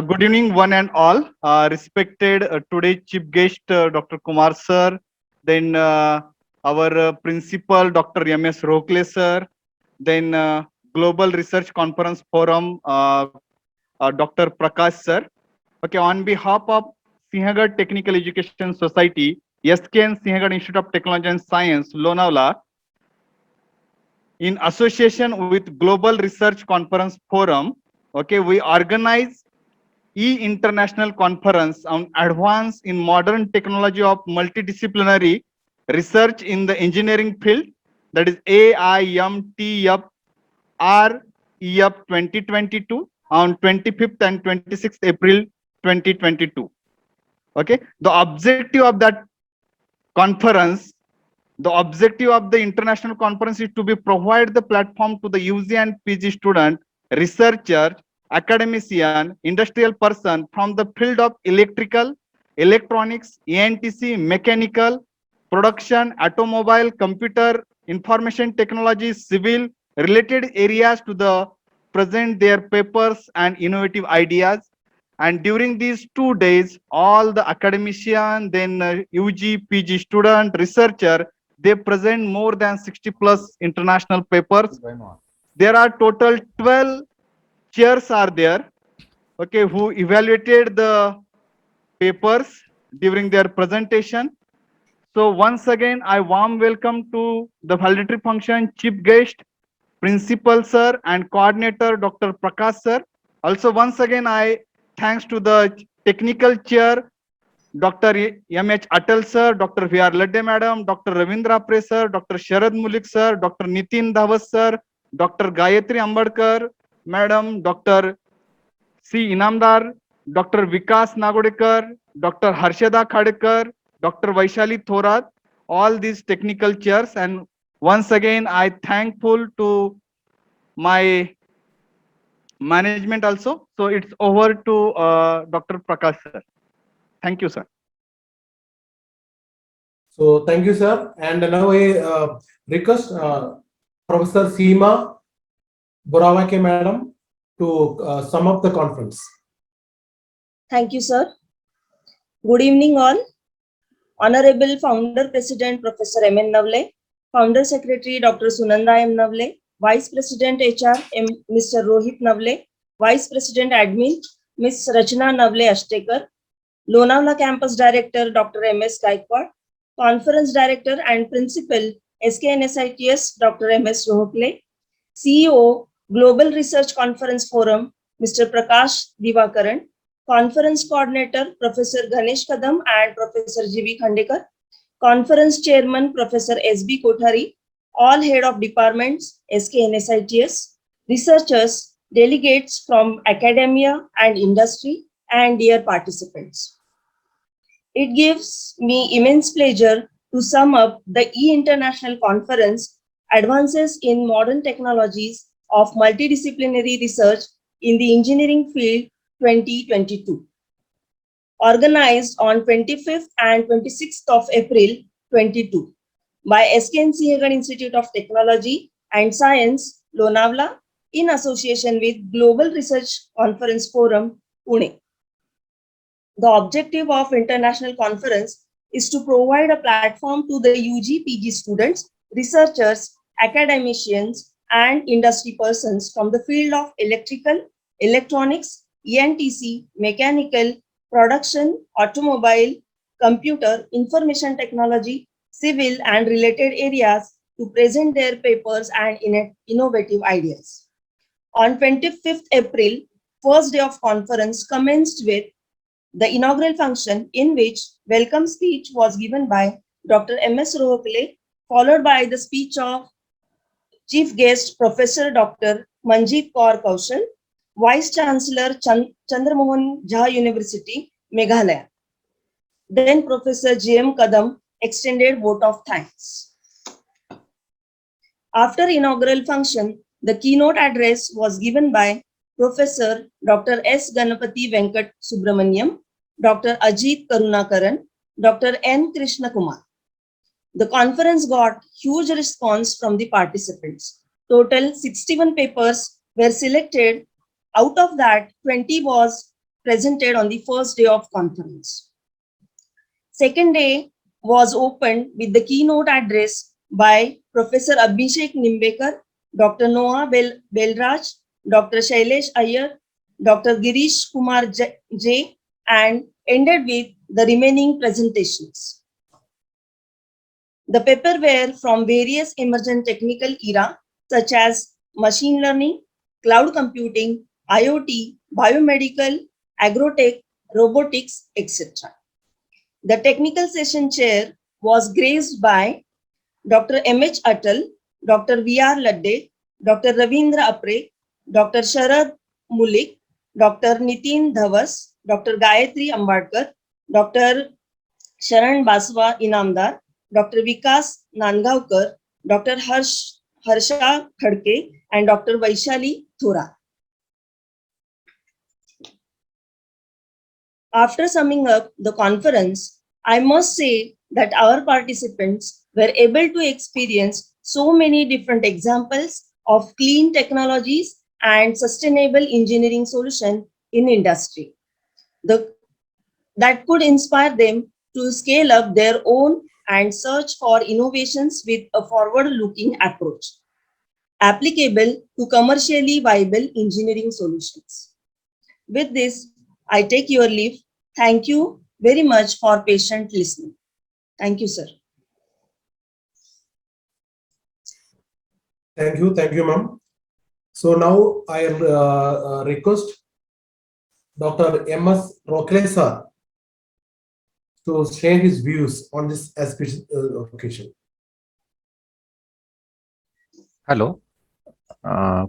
Good evening, one and all. Respected today chief guest, Dr. Kumar sir, then our principal, Dr. M.S. Rohkle sir, then Global Research Conference Forum, Dr. Prakash sir. Okay, on behalf of SINHAGAD Technical Education Society, SKN SINHAGAD Institute of Technology and Science, LONAVALA, in association with Global Research Conference Forum, okay, we organize international conference on advance in modern technology of multidisciplinary research in the engineering field, that is AIMTF REF 2022 on 25th and 26th April 2022. Okay, the objective of that conference, the objective of the international conference is to be provide the platform to the UG and PG student, researcher, academician, industrial person from the field of electrical, electronics, ENTC, mechanical, production, automobile, computer, information technology, civil, related areas to the present their papers and innovative ideas. And during these 2 days, all the academician, then UG, PG student, researcher, they present more than 60 plus international papers. There are total 12 chairs are there, okay, who evaluated the papers during their presentation. So once again, I warm welcome to the valedictory function chief guest, principal sir and coordinator Dr. Prakash sir. Also once again, I thanks to the technical chair Dr. M.H. Atal sir, Dr. V.R. Ladde madam, Dr. Ravindra Pre sir, Dr. Sharad Mulik sir, Dr. Nitin Dhavas sir, Dr. Gayatri Ambadkar madam, Dr. C. Inamdar, Dr. Vikas Nagodekar, Dr. Harshada Khadekar, Dr. Vaishali Thorat, all these technical chairs. And once again, I thankful to my management also. So it's over to Dr. Prakash sir. Thank you, sir. So thank you, sir. And now I request Professor Seema Borawake madam to sum up the conference. Thank you, sir. Good evening, all. Honorable Founder President Professor M. N. Navle, Founder Secretary Dr. Sunanda M. Navle, Vice President HR Mr. Rohit Navle, Vice President Admin Ms. Rachna Navle Ashtekar, Lonavala Campus Director Dr. M.S. Gaikwad, Conference Director and Principal SKNSITS Dr. M.S. Rohkle, CEO Global Research Conference Forum Mr. Prakash Divakaran, Conference Coordinator Professor Ganesh Kadam and Professor G.V. Khandekar, Conference Chairman Professor S.B. Kothari, all Head of Departments SKNSITS, researchers, delegates from academia and industry, and dear participants. It gives me immense pleasure to sum up the E-International Conference, Advances in Modern Technologies of Multidisciplinary Research in the Engineering Field 2022. Organized on 25th and 26th of April 22 by SKN SINHAGAD Institute of Technology and Science, Lonavala, in association with Global Research Conference Forum, Pune. The objective of international conference is to provide a platform to the UG, PG students, researchers, academicians, and industry persons from the field of electrical, electronics, ENTC, mechanical, production, automobile, computer, information technology, civil, and related areas to present their papers and innovative ideas. On 25th April, first day of conference commenced with the inaugural function, in which welcome speech was given by Dr. M.S. Rohkle, followed by the speech of Chief Guest Professor Dr. Manjeet Kaur Kaushal, Vice Chancellor Chandramohan Jha University, Meghalaya. Then Professor J.M. Kadam extended vote of thanks. After inaugural function, the keynote address was given by Professor Dr. S. Ganapati Venkat Subramaniam, Dr. Ajit Karunakaran, Dr. N. Krishna Kumar. The conference got huge response from the participants. Total 61 papers were selected. Out of that, 20 was presented on the first day of conference. Second day was opened with the keynote address by Professor Abhishek Nimbekar, Dr. Noah Belraj, Dr. Shailesh Iyer, Dr. Girish Kumar J, and ended with the remaining presentations. The paper were from various emergent technical era such as machine learning, cloud computing, IoT, biomedical, agrotech, robotics, etc. The technical session chair was graced by Dr. M.H. Atal, Dr. V.R. Ladde, Dr. Ravindra Apre, Dr. Sharad Mulik, Dr. Nitin Dhavas, Dr. Gayatri Ambadkar, Dr. Sharan Baswa Inamdar, Dr. Vikas Nandgaonkar, Dr. Harsha Khadke, and Dr. Vaishali Thora. After summing up the conference, I must say that our participants were able to experience so many different examples of clean technologies and sustainable engineering solutions in industry that could inspire them to scale up their own and search for innovations with a forward-looking approach, applicable to commercially viable engineering solutions. With this, I take your leave. Thank you very much for patient listening. Thank you, sir. Thank you, ma'am. So now I am request Dr. M.S. Rockle sir to share his views on this occasion. Hello.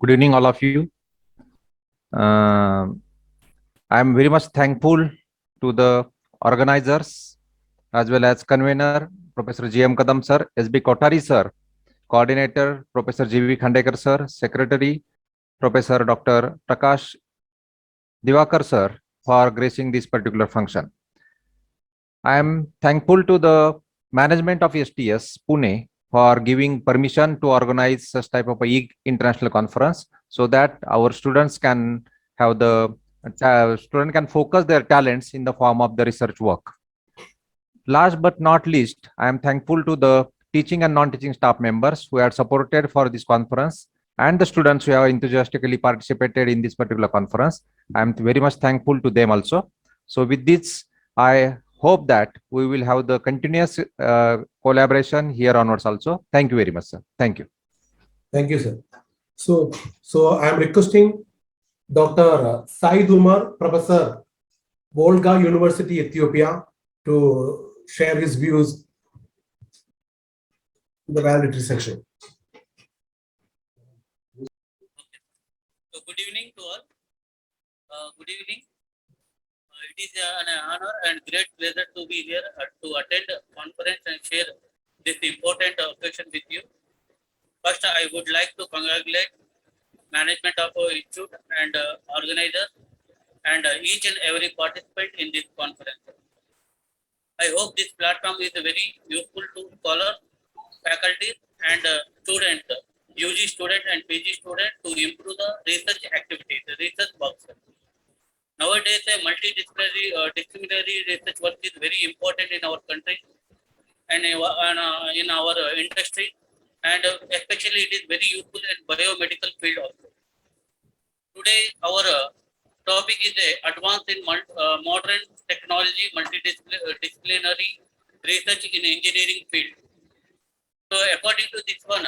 Good evening, all of you. I am very much thankful to the organizers as well as convener, Professor G.M. Kadam sir, S.B. Kothari sir, coordinator, Professor G.V. Khandekar sir, secretary, Professor Dr. Prakash Divakar sir, for gracing this particular function. I am thankful to the management of STS Pune for giving permission to organize such type of a international conference so that our students can have student can focus their talents in the form of the research work. Last but not least, I am thankful to the teaching and non-teaching staff members who had supported for this conference and the students who have enthusiastically participated in this particular conference. I am very much thankful to them also. So with this, I hope that we will have the continuous collaboration here onwards also. Thank you very much, sir. Thank you. Thank you, sir. So I am requesting Dr. Said Umar, Professor, Volga University, Ethiopia, to share his views in the valedictory section. So good evening to all. Good evening. It is an honor and great pleasure to be here to attend the conference and share this important occasion with you. First, I would like to congratulate management of our institute and organizers and each and every participant in this conference. I hope this platform is very useful to scholars, faculty, and students, UG student and PG student, to improve the research activities, the research works. Nowadays, a multidisciplinary research work is very important in our country and in our industry, and especially it is very useful in biomedical field also. Today, our topic is advance in modern technology, multidisciplinary research in engineering field. So, according to this one,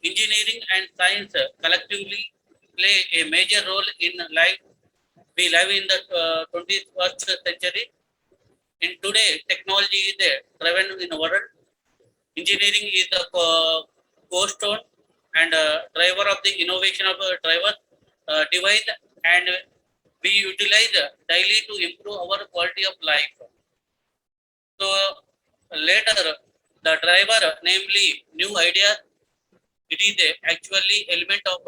engineering and science collectively play a major role in life. We live in the 21st century. In today, technology is driven in the world. Engineering is the cornerstone and driver of the innovation of device, and we utilize daily to improve our quality of life. So later, the driver, namely new ideas, it is actually element of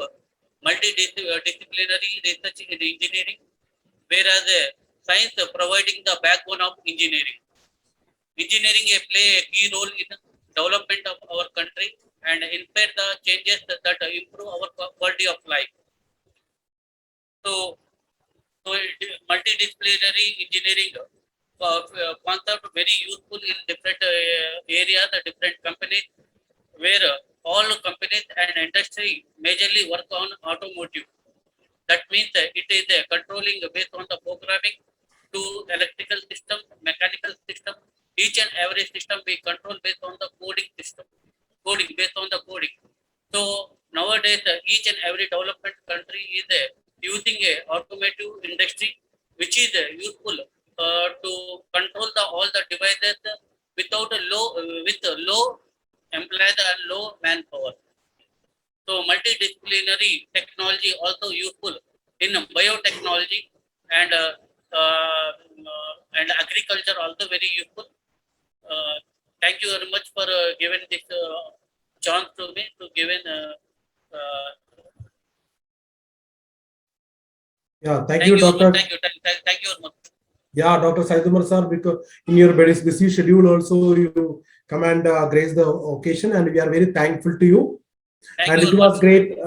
multidisciplinary research in engineering, whereas science providing the backbone of engineering. Engineering play a key role in development of our country and inspire the changes that improve our quality of life. So So multidisciplinary engineering concept very useful in different areas, different companies, where all companies and industry majorly work on automotive. That means it is controlling based on the programming to electrical system, mechanical system. Each and every system we control based on the coding system, coding based on the coding. So nowadays, each and every development country is using a automotive industry, which is useful to control all the devices without a with low employees and low manpower. So multidisciplinary technology also useful in biotechnology and agriculture also very useful. Thank you very much for giving this chance to me to given. Yeah, thank you, Dr. Thank you very much. Yeah, Dr. Saidumar sir, because in your very busy schedule also you come and grace the occasion, and we are very thankful to you. Thank And you it very was much. great,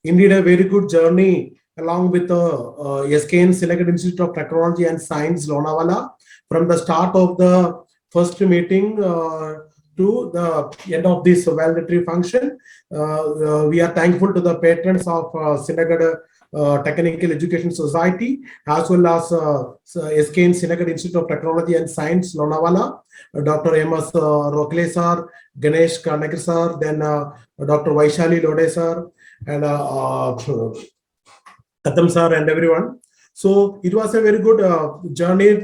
indeed a very good journey along with the SKN SINHAGAD Institute of Technology and Science, Lonavala, from the start of the first meeting to the end of this valedictory function. We are thankful to the patrons of SINHAGAD Technical Education Society, as well as SKN SINHAGAD Institute of Technology and Science, Lonavala, Dr. M.S. Rokle sir, Ganesh Kandekar sir, then Dr. Vaishali Lode sir, and Katam sir, and everyone. So it was a very good journey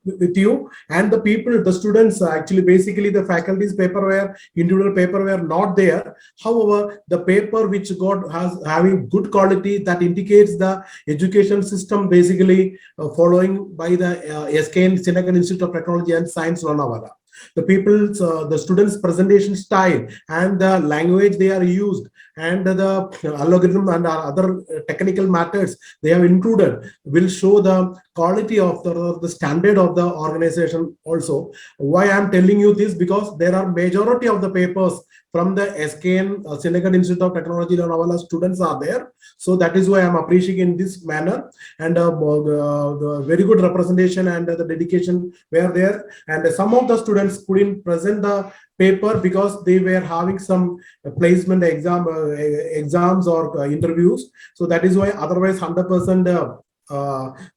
with you and the people, the students. Actually, basically, the faculty's paper were individual paper were not there. However, the paper which got has having good quality, that indicates the education system basically following by the SKN SINHAGAD Institute of Technology and Science, Lonavala. The people's, the students' presentation style and the language they are used and the algorithm and other technical matters they have included will show the quality of the standard of the organization also. Why I am telling you this? Because there are majority of the papers from the SKN SINHAGAD Institute of Technology Lonavala students are there. So that is why I am appreciating in this manner, and the very good representation and the dedication were there. And some of the students couldn't present the paper because they were having some placement exams or interviews. So that is why otherwise 100%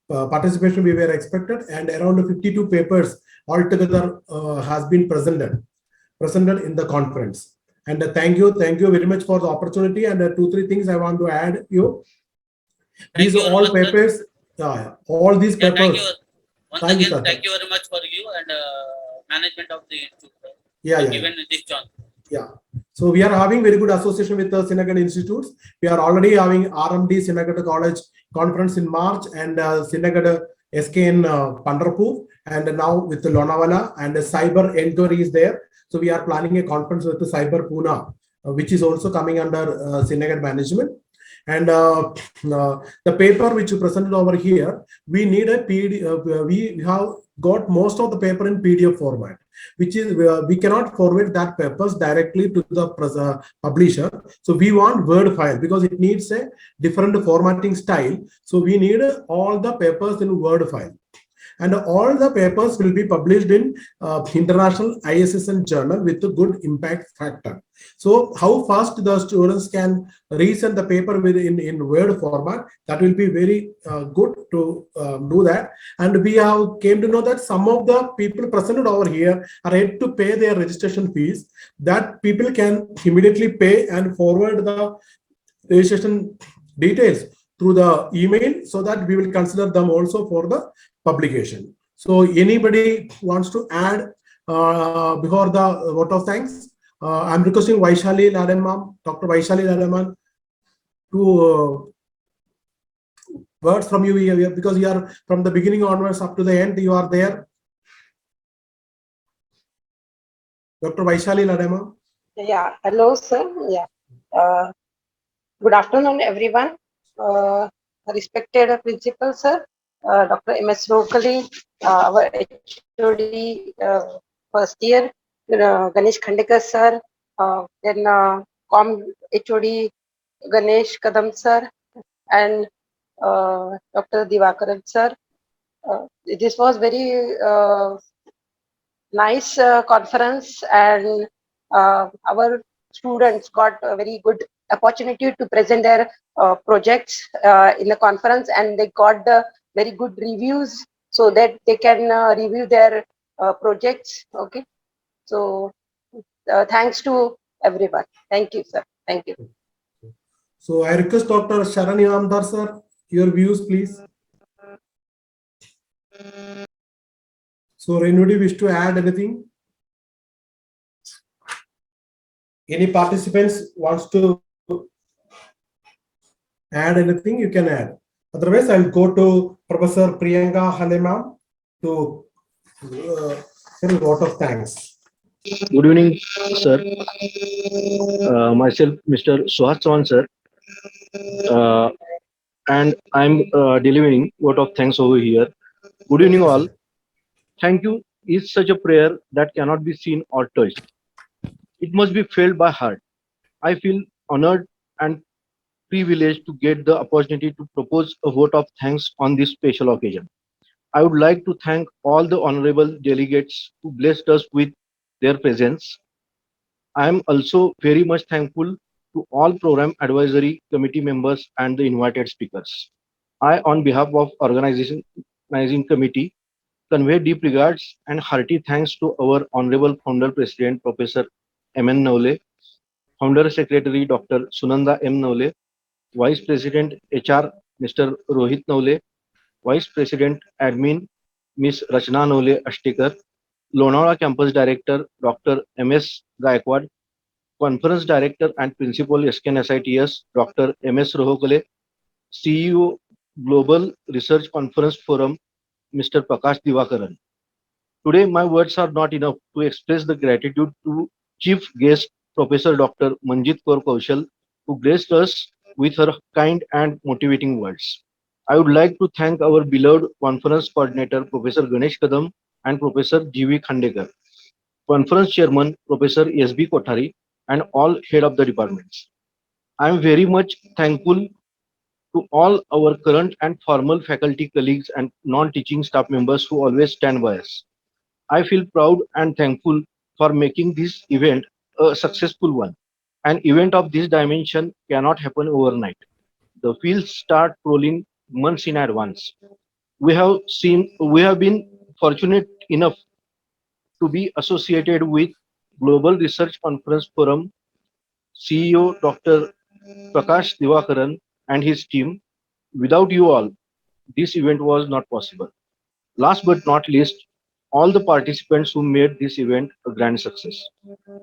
participation we were expected, and around 52 papers altogether has been presented in the conference. And thank you very much for the opportunity. And 2-3 things I want to add you. These are all papers. All these papers. Thank you. Once Thank you, again, sir. thank you very much for you and management of the institute. Given this chance. Yeah. So we are having very good association with the SINHAGAD institutes. We are already having RMD SINHAGAD College conference in March, and SINHAGAD SKN Pandharpur, and now with the Lonavala, and the Cyber Enquiry is there. So we are planning a conference with the Cyber Pune, which is also coming under SINHAGAD management. And the paper which you presented over here, we need a PDF. We have got most of the paper in PDF format, which is we cannot forward that papers directly to the publisher. So we want Word file because it needs a different formatting style. So we need all the papers in Word file. And all the papers will be published in international ISSN journal with a good impact factor. So how fast the students can resend the paper in Word format, that will be very good to do that. And we have came to know that some of the people presented over here are yet to pay their registration fees. That people can immediately pay and forward the registration details through the email, so that we will consider them also for the publication. So anybody wants to add before the vote of thanks? I'm requesting Vaishali Ladan ma'am, Dr. Vaishali Ladan ma'am, to words from you here, because you are from the beginning onwards up to the end, you are there. Dr. Vaishali Ladan ma'am. Yeah, hello sir. Yeah. Good afternoon, everyone. Respected principal sir, Dr. M.S. Rokle, our HOD first year, Ganesh Khandekar sir, then Com HOD Ganesh Kadam sir, and Dr. Divakaran sir. This was very nice conference, and our students got a very good opportunity to present their projects in the conference, and they got the very good reviews so that they can review their projects. Okay, so thanks to everyone. Thank you, sir. Thank you. So I request Dr. Sharan Inamdar sir, your views, please. So anybody wish to add anything? Any participants wants to add anything, you can add. Otherwise, I'll go to Professor Priyanka Halemam to say a vote of thanks. Good evening, sir. Myself, Mr. Suhas Chauhan, sir, and I'm delivering vote of thanks over here. Good evening, all. Thank you is such a prayer that cannot be seen or touched. It must be felt by heart. I feel honored and privileged to get the opportunity to propose a vote of thanks on this special occasion. I would like to thank all the honorable delegates who blessed us with their presence. I am also very much thankful to all program advisory committee members and the invited speakers. I, on behalf of organizing committee, convey deep regards and hearty thanks to our honorable founder president Professor M.N. Navle, founder secretary Dr. Sunanda M. Navle, vice president HR Mr. Rohit Navle, vice president admin Ms. Rachna Navle Ashtekar, Lonavala campus director Dr. M.S. Gaikwad, Conference Director and Principal SKN SITS, Dr. M.S. Rohokale, CEO Global Research Conference Forum, Mr. Prakash Divakaran. Today, my words are not enough to express the gratitude to Chief Guest Professor Dr. Manjit Kaur Kaushal, who graced us with her kind and motivating words. I would like to thank our beloved conference coordinator, Professor Ganesh Kadam and Professor G.V. Khandekar, conference chairman, Professor S.B. Kothari, and all head of the departments. I am very much thankful to all our current and former faculty colleagues and non-teaching staff members who always stand by us. I feel proud and thankful for making this event a successful one. An event of this dimension cannot happen overnight. The fields start rolling months in advance. We have been fortunate enough to be associated with Global Research Conference Forum CEO Dr. Prakash Divakaran and his team. Without you all, this event was not possible. Last but not least, all the participants who made this event a grand success.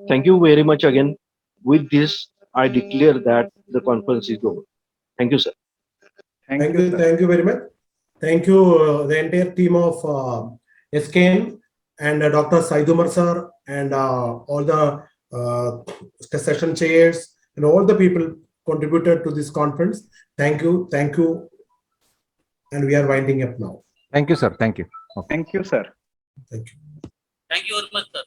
Thank you very much again. With this, I declare that the conference is over. Thank you, sir. Thank you very much. Thank you, the entire team of SKN and Dr. Saidumar sir and all the session chairs and all the people contributed to this conference. Thank you. And we are winding up now. Thank you, sir. Thank you. Okay. Thank you, sir. Thank you. Thank you very much, sir.